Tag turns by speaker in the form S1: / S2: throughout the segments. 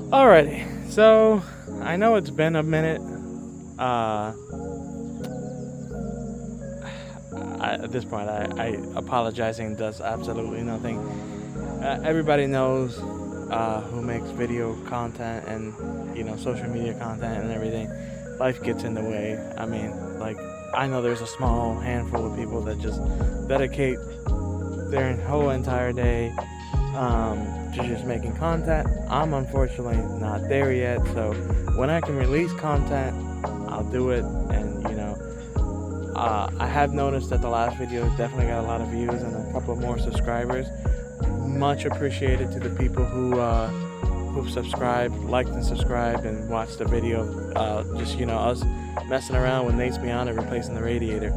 S1: Alrighty, so I know it's been a minute. Uh, at this point, I apologizing does absolutely nothing. Everybody knows who makes video content and social media content and everything. Life gets in the way. I mean, like I know there's a small handful of people that just dedicate their whole entire day to just making content. I'm unfortunately not there yet, so when I can release content, I'll do it. And I have noticed that the last video definitely got a lot of views and a couple more subscribers. Much appreciated to the people who've subscribed, liked and subscribed, and watched the video. Just us messing around with Nate's Beyond and replacing the radiator.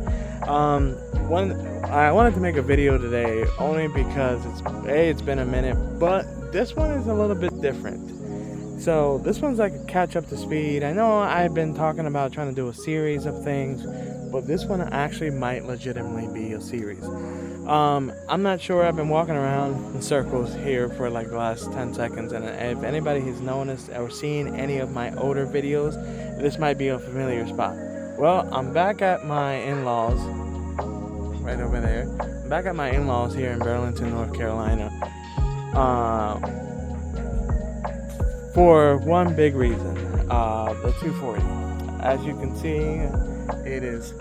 S1: One I wanted to make a video today only because it's been a minute, but this one is a little bit different. So this one's like a catch up to speed. I know I've been talking about trying to do a series of things, but this one actually might legitimately be a series. I'm not sure. I've been walking around in circles here for like the last 10 seconds, and if anybody has noticed or seen any of my older videos, this might be a familiar spot. Well, I'm back at my in-laws, right over there. I'm back at my in-laws here in Burlington, North Carolina, for one big reason, the 240. As you can see, it is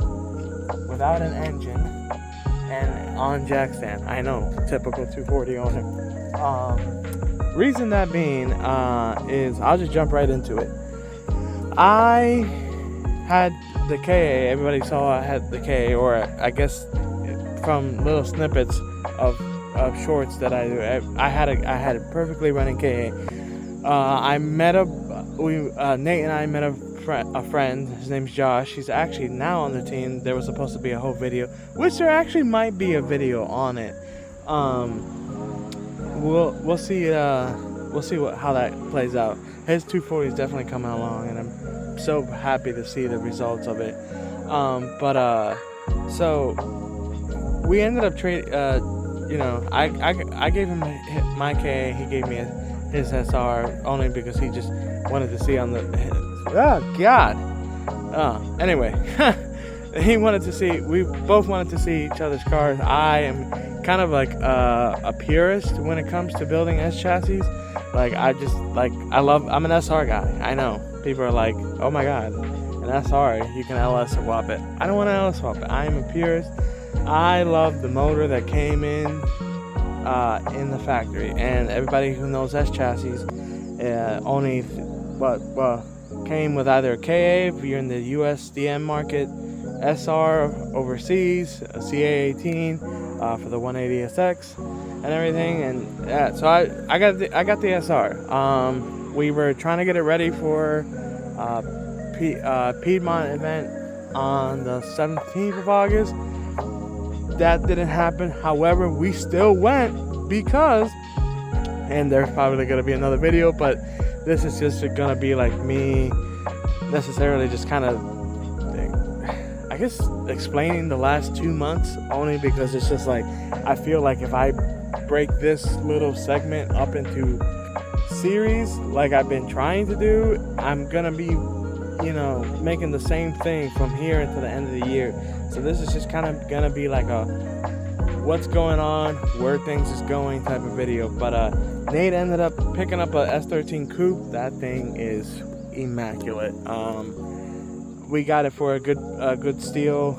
S1: without an engine and on jack stand. I know, typical 240 owner. Reason that being is I'll just jump right into it. I had the KA. Everybody saw I had the KA, or I guess from little snippets of shorts that I do. I had a perfectly running KA. Nate and I met a friend. His name's Josh. He's actually now on the team. There was supposed to be a whole video, which there actually might be a video on it. We'll see. We'll see how that plays out. His 240 is definitely coming along, and I'm so happy to see the results of it. So we ended up trading. I gave him my KA. He gave me his SR only because he just wanted to see on the. Oh God. Anyway, he wanted to see. We both wanted to see each other's cars. I am kind of like a purist when it comes to building S chassis. Like I'm an SR guy. I know people are like, oh my God, an SR, you can LS swap it. I don't want to LS swap it. I am a purist. I love the motor that came in the factory, and everybody who knows S chassis only came with either a KA if you're in the USDM market, SR overseas, a CA18 for the 180SX and everything. And yeah, so I got the SR. We were trying to get it ready for Piedmont event on the 17th of August. That didn't happen. However, we still went because, and there's probably going to be another video, but this is just going to be like me necessarily just kind of, I guess, explaining the last 2 months, only because it's just like, I feel like if I break this little segment up into series like I've been trying to do, I'm going to be, making the same thing from here until the end of the year. So this is just kind of going to be like a what's going on, where things is going type of video. But Nate ended up picking up a S13 coupe. That thing is immaculate. We got it for a good steal.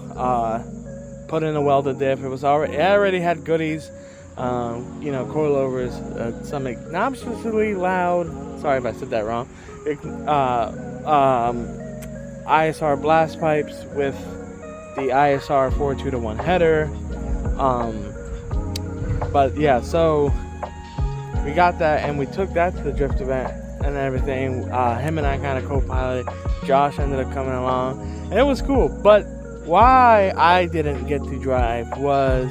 S1: Put in a welded diff. It already had goodies. Coilovers, some obnoxiously loud. Sorry if I said that wrong. ISR blast pipes with the ISR 4.2-to-1 header. But yeah, so we got that and we took that to the drift event and everything. Him and I kind of co-piloted. Josh ended up coming along and it was cool. But why I didn't get to drive was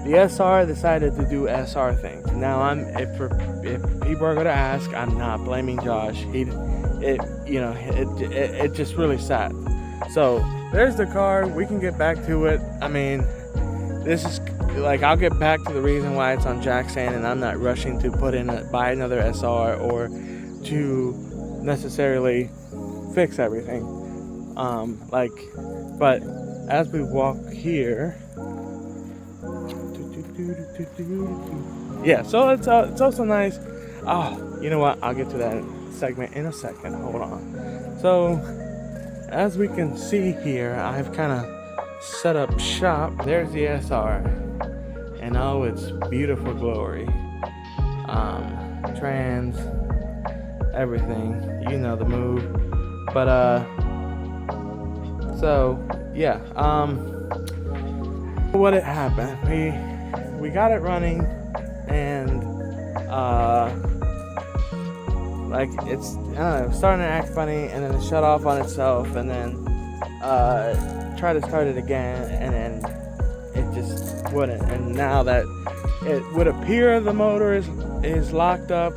S1: the SR decided to do SR things. Now if people are gonna ask, I'm not blaming Josh. It just really sad. So there's the car. We can get back to it. I mean, this is like I'll get back to the reason why it's on jack stand, and I'm not rushing to buy another SR or to necessarily fix everything. But as we walk here, yeah. So it's also nice. Oh, you know what? I'll get to that segment in a second. Hold on. So as we can see here, I've kind of set up shop. There's the SR, and oh, it's beautiful glory. Trans, everything. You know the move. But so yeah. What had happened? We got it running, and like it's, I don't know, starting to act funny, and then it shut off on itself, and then try to start it again, and then it just wouldn't. And now that it would appear the motor is locked up,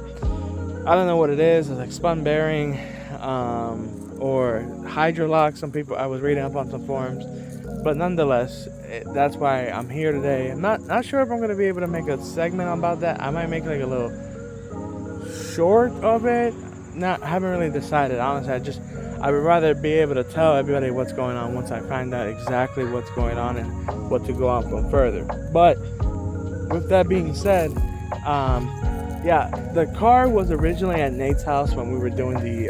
S1: I don't know what it is. It's like spun bearing, or hydrolock. Some people, I was reading up on some forums, but nonetheless, that's why I'm here today. I'm not sure if I'm gonna be able to make a segment about that. I might make like a little short of it. Haven't really decided, honestly. I would rather be able to tell everybody what's going on once I find out exactly what's going on and what to go on from further. But with that being said, yeah, the car was originally at Nate's house when we were doing the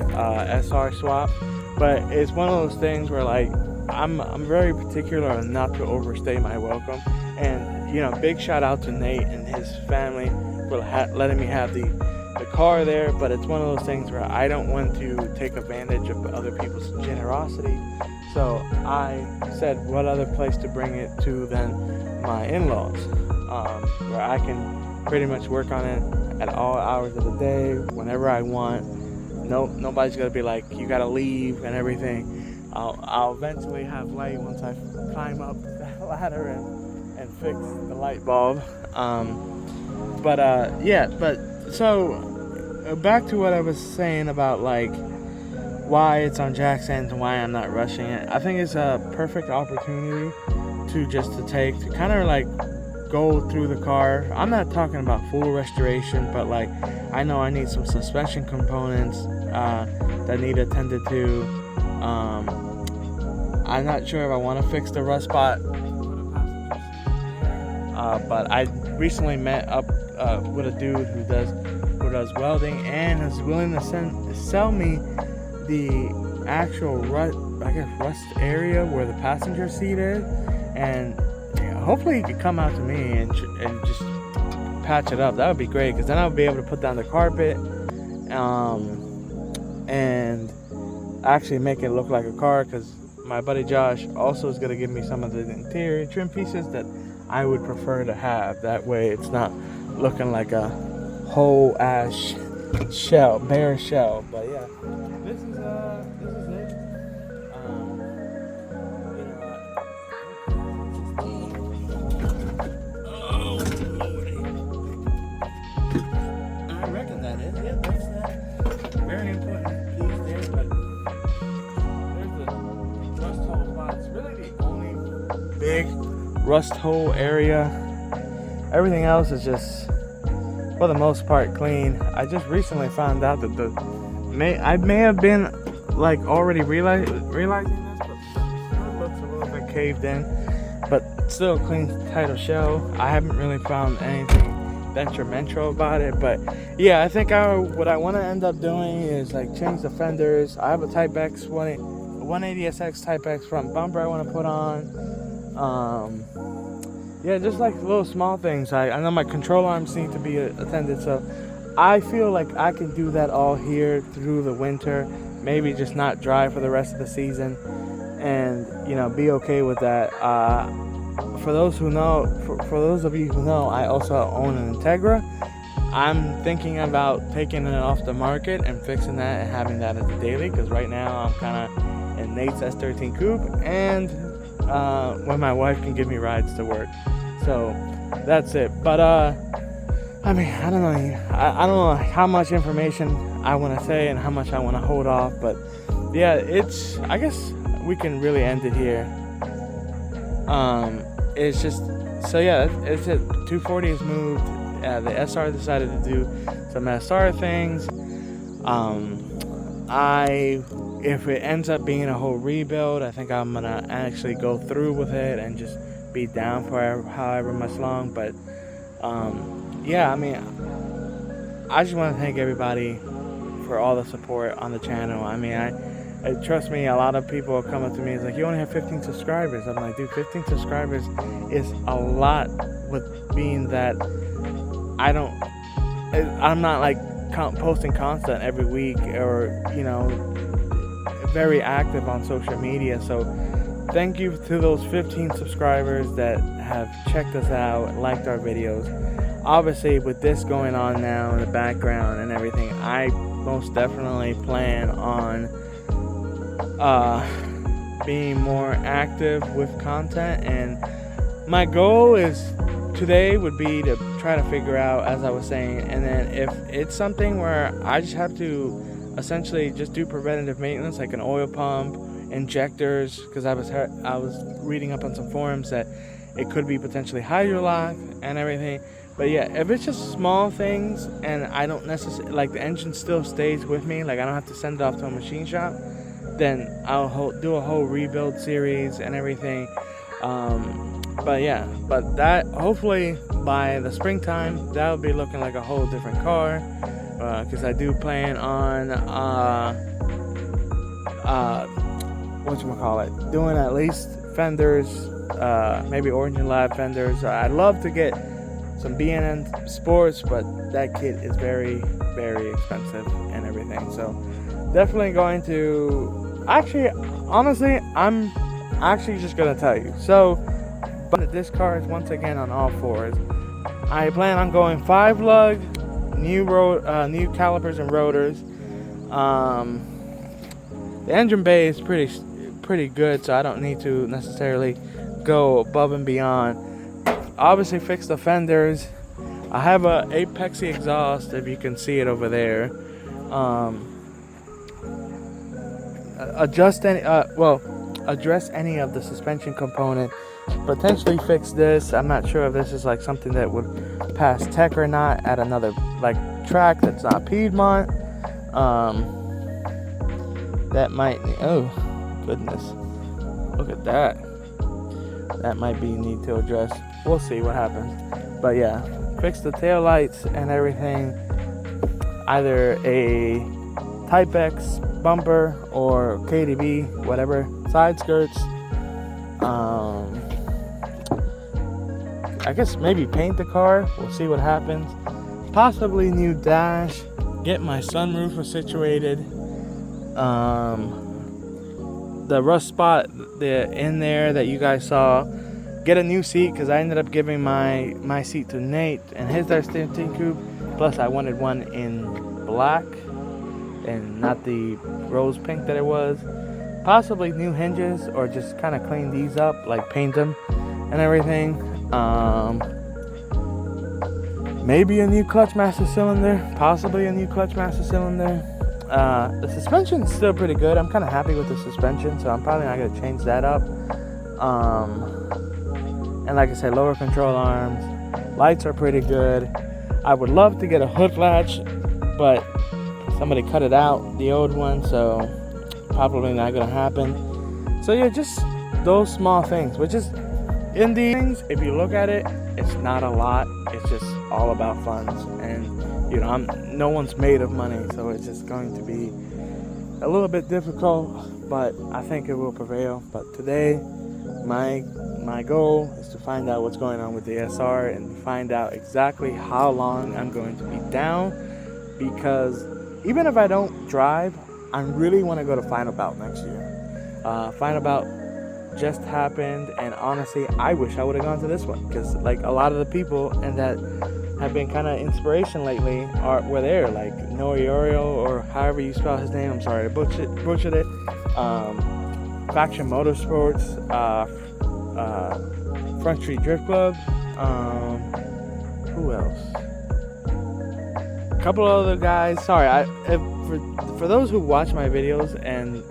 S1: SR swap, but it's one of those things where like I'm very particular on not to overstay my welcome. And you know, big shout out to Nate and his family for letting me have the car there. But it's one of those things where I don't want to take advantage of other people's generosity, so I said what other place to bring it to than my in-laws, where I can pretty much work on it at all hours of the day, whenever I want. Nobody's gonna be like, you gotta leave and everything. I'll eventually have light once I climb up that ladder and fix the light bulb. So back to what I was saying about like why it's on jack stands and why I'm not rushing it. I think it's a perfect opportunity to take to kind of like go through the car. I'm not talking about full restoration, but like I know I need some suspension components that need attended to. I'm not sure if I want to fix the rust spot, but I recently met up with a dude who does welding and is willing to sell me the actual rust area where the passenger seat is, and hopefully he could come out to me and just patch it up. That would be great, because then I would be able to put down the carpet and actually make it look like a car, because my buddy Josh also is going to give me some of the interior trim pieces that I would prefer to have. That way it's not looking like a whole ash shell, bare shell. But yeah, this is it. I reckon that is it. That's that very important piece there. But there's the rust hole spot. It's really the only big rust hole area. Everything else is just, for the most part, clean. I just recently found out that I may have been like already realizing this, but it looks a little bit caved in, but still clean title shell. I haven't really found anything detrimental about it, but yeah, I think what I want to end up doing is like change the fenders. I have a Type X 180SX Type X front bumper I want to put on. Yeah, just like little small things. I know my control arms need to be attended, so I feel like I can do that all here through the winter. Maybe just not drive for the rest of the season, and be okay with that. For those of you who know, I also own an Integra. I'm thinking about taking it off the market and fixing that and having that as a daily, because right now I'm kind of in Nate's S13 coupe, and when my wife can give me rides to work. So that's it. But I mean, I don't know how much information I want to say and how much I want to hold off, but yeah, I guess we can really end it here. It's just So yeah, it's it. 240 is moved. The SR decided to do some SR things. If it ends up being a whole rebuild, I think I'm gonna actually go through with it and just be down for however much long. But yeah, I mean, I just want to thank everybody for all the support on the channel. I mean, trust me, a lot of people come up to me. It's like, you only have 15 subscribers. I'm like, dude, 15 subscribers is a lot. With being that I'm not like posting content every week, or very active on social media. So thank you to those 15 subscribers that have checked us out, liked our videos. Obviously, with this going on now in the background and everything, I most definitely plan on being more active with content. And my goal today would be to try to figure out, as I was saying, and then if it's something where I just have to essentially just do preventative maintenance, like an oil pump, injectors, because I was reading up on some forums that it could be potentially hydrolock and everything. But yeah, if it's just small things and I don't necessarily, like, the engine still stays with me, like I don't have to send it off to a machine shop, then I'll do a whole rebuild series and everything. But yeah, but that, hopefully by the springtime, that'll be looking like a whole different car, because I do plan on doing at least fenders, maybe Orange and Lab fenders. I'd love to get some B&N Sports, but that kit is very, very expensive and everything. So definitely going to, honestly, I'm actually just gonna tell you. So, but this car is once again on all fours. I plan on going 5 lug, new calipers and rotors. The engine bay is pretty good, so I don't need to necessarily go above and beyond. Obviously, fix the fenders. I have a Apexy exhaust, if you can see it over there. Address any of the suspension component. Potentially fix this. I'm not sure if this is like something that would pass tech or not at another like track that's not Piedmont. That might, oh goodness, look at that. That might be need to address. We'll see what happens. But yeah, fix the tail lights and everything. Either a Type X bumper or KDB, whatever. Side skirts. I guess maybe paint the car. We'll see what happens. Possibly new dash. Get my sunroof situated. The rust spot in there that you guys saw. Get a new seat, because I ended up giving my seat to Nate and his R-Steam Coupe. Plus I wanted one in black and not the rose pink that it was. Possibly new hinges, or just kind of clean these up, like paint them and everything. Maybe a new clutch master cylinder. Possibly a new clutch master cylinder. The suspension is still pretty good. I'm kind of happy with the suspension, so I'm probably not going to change that up. And like I said, lower control arms. Lights are pretty good. I would love to get a hood latch, but somebody cut it out, the old one, so probably not going to happen. So yeah, just those small things, which is, in these things, if you look at it, it's not a lot. It's just all about funds, and no one's made of money, so it's just going to be a little bit difficult, but I think it will prevail. But today, my goal is to find out what's going on with the SR and find out exactly how long I'm going to be down, because even if I don't drive, I really want to go to Final Bout next year. Final Bout just happened, and honestly, I wish I would have gone to this one, because like a lot of the people and that have been kind of inspiration lately were there, like Noe or however you spell his name. I'm sorry, I butchered it. Faction Motorsports, Front Street Drift Club. Who else? A couple other guys. Sorry, for those who watch my videos and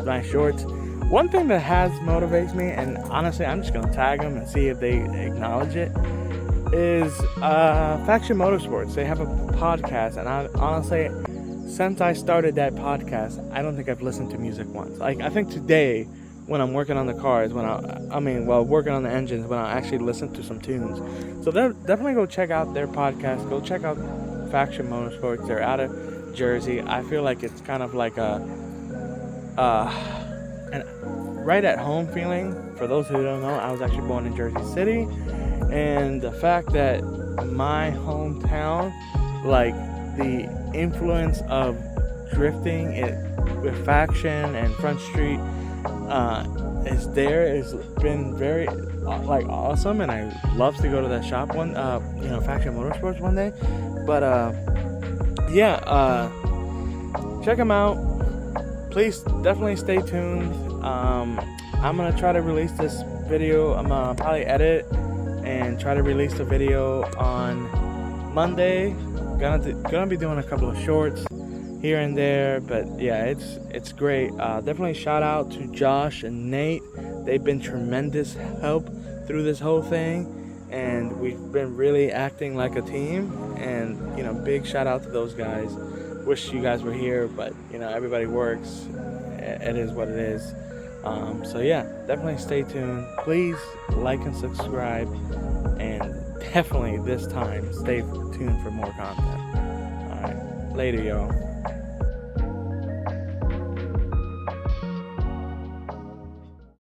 S1: my shorts, One thing that has motivates me, and honestly, I'm just gonna tag them and see if they acknowledge it, is Faction Motorsports. They have a podcast, and I honestly, since I started that podcast, I don't think I've listened to music once. Like, I think today, when I'm working on the cars, working on the engines, when I actually listen to some tunes. So definitely go check out their podcast. Go check out Faction Motorsports. They're out of Jersey. I feel like it's kind of like an right at home feeling. For those who don't know, I was actually born in Jersey City, and the fact that my hometown, like the influence of drifting with Faction and Front Street is there, has been very awesome, and I love to go to that shop Faction Motorsports one day. But check them out. Please definitely stay tuned. I'm gonna try to release this video. I'm gonna probably edit and try to release the video on Monday. Gonna be doing a couple of shorts here and there, but yeah, it's great. Definitely shout out to Josh and Nate. They've been tremendous help through this whole thing, and we've been really acting like a team. And big shout out to those guys. Wish you guys were here, but everybody works. It is what it is. So yeah, definitely stay tuned. Please like and subscribe, and definitely this time stay tuned for more content. All right, later, y'all.